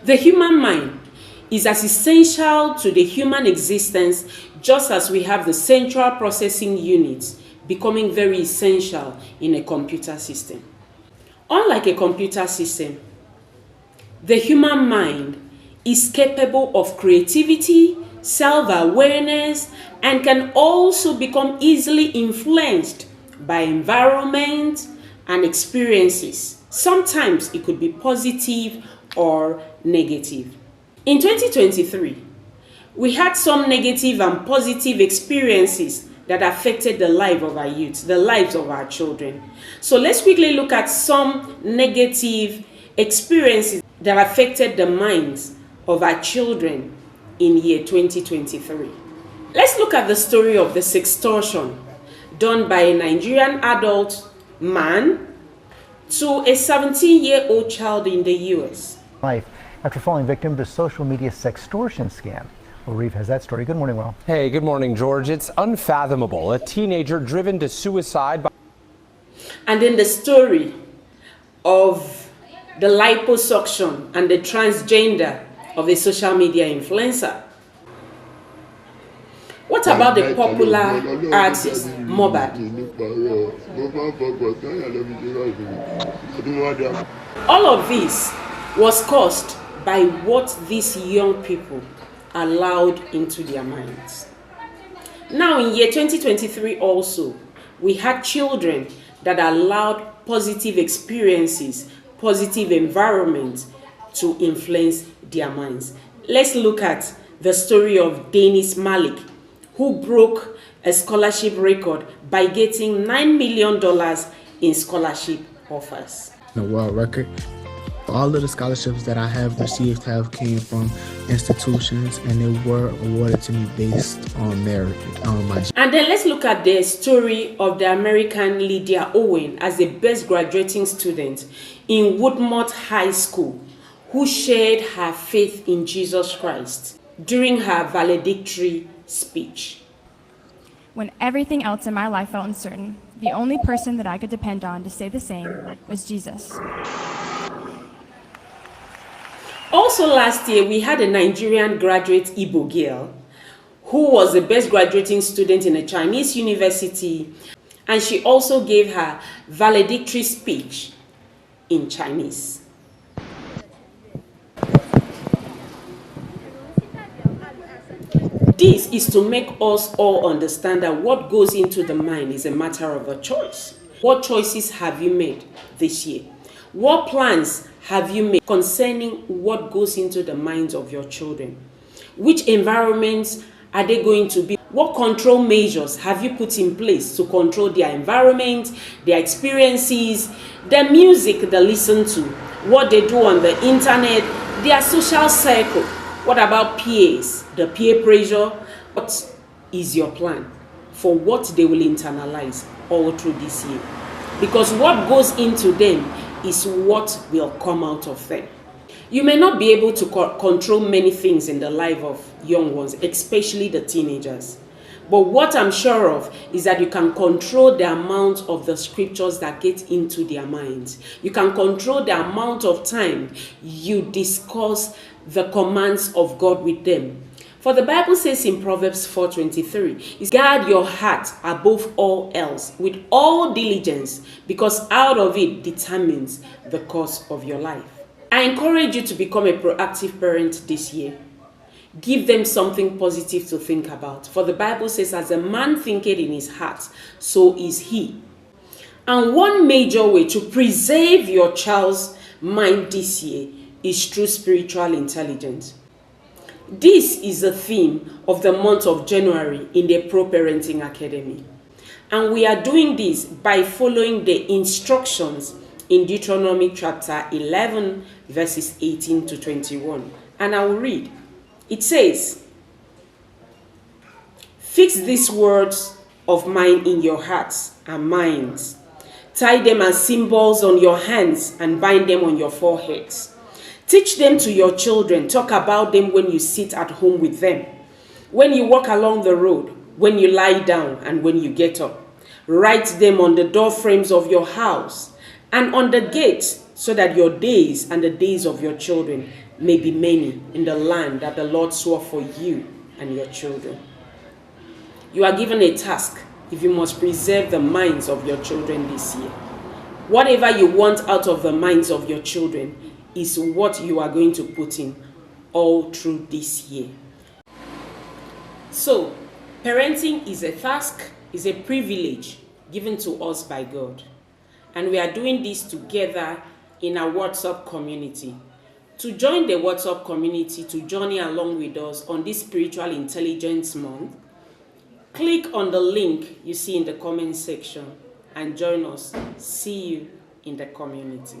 The human mind is as essential to the human existence just as we have the central processing unit becoming very essential in a computer system. Unlike a computer system, the human mind is capable of creativity, self-awareness, and can also become easily influenced by environment and experiences. Sometimes it could be positive or negative. In 2023, we had some negative and positive experiences that affected the life of our youth, the lives of our children. So let's quickly look at some negative experiences that affected the minds of our children in year 2023. Let's look at the story of the sextortion done by a Nigerian adult man to a 17-year-old child in the US. Life after falling victim to social media sextortion scam. Well, Reeve has that story. Good morning, Will. Hey, good morning, George. It's unfathomable. A teenager driven to suicide by... And then the story of the liposuction and the transgender of a social media influencer. What about the popular artist Mohbad? All of this was caused by what these young people allowed into their minds. Now in year 2023 also, we had children that allowed positive experiences, positive environment to influence their minds. Let's look at the story of Dennis Malik, who broke a scholarship record by getting $9 million in scholarship offers. The world record. All of the scholarships that I have received have came from institutions, and they were awarded to me based on merit. And then let's look at the story of the American Lydia Owen as the best graduating student in Woodmont High School, who shared her faith in Jesus Christ during her valedictory speech. When everything else in my life felt uncertain, the only person that I could depend on to stay the same was Jesus. Also last year, we had a Nigerian graduate Igbo girl who was the best graduating student in a Chinese university, and she also gave her valedictory speech in Chinese. This is to make us all understand that what goes into the mind is a matter of a choice. What choices have you made this year? What plans have you made concerning what goes into the minds of your children? Which environments are they going to be? What control measures have you put in place to control their environment, their experiences, the music they listen to, what they do on the internet, their social circle? What about peers, the peer pressure? What is your plan for what they will internalize all through this year? Because what goes into them is what will come out of them. You may not be able to control many things in the life of young ones, especially the teenagers. But what I'm sure of is that you can control the amount of the scriptures that get into their minds. You can control the amount of time you discuss the commands of God with them. For the Bible says in Proverbs 4:23, is guard your heart above all else with all diligence, because out of it determines the course of your life. I encourage you to become a proactive parent this year. Give them something positive to think about. For the Bible says, as a man thinketh in his heart, so is he. And one major way to preserve your child's mind this year is through spiritual intelligence. This is the theme of the month of January in the Pro Parenting Academy. And we are doing this by following the instructions in Deuteronomy chapter 11, verses 18 to 21. And I will read. It says, fix these words of mine in your hearts and minds. Tie them as symbols on your hands and bind them on your foreheads. Teach them to your children. Talk about them when you sit at home with them, when you walk along the road, when you lie down, and when you get up. Write them on the door frames of your house and on the gates, so that your days and the days of your children may be many in the land that the Lord swore for you and your children. You are given a task if you must preserve the minds of your children this year. Whatever you want out of the minds of your children is what you are going to put in all through this year. So, parenting is a task, is a privilege given to us by God. And we are doing this together in our WhatsApp community. To join the WhatsApp community, to journey along with us on this Spiritual Intelligence Month, click on the link you see in the comment section and join us. See you in the community.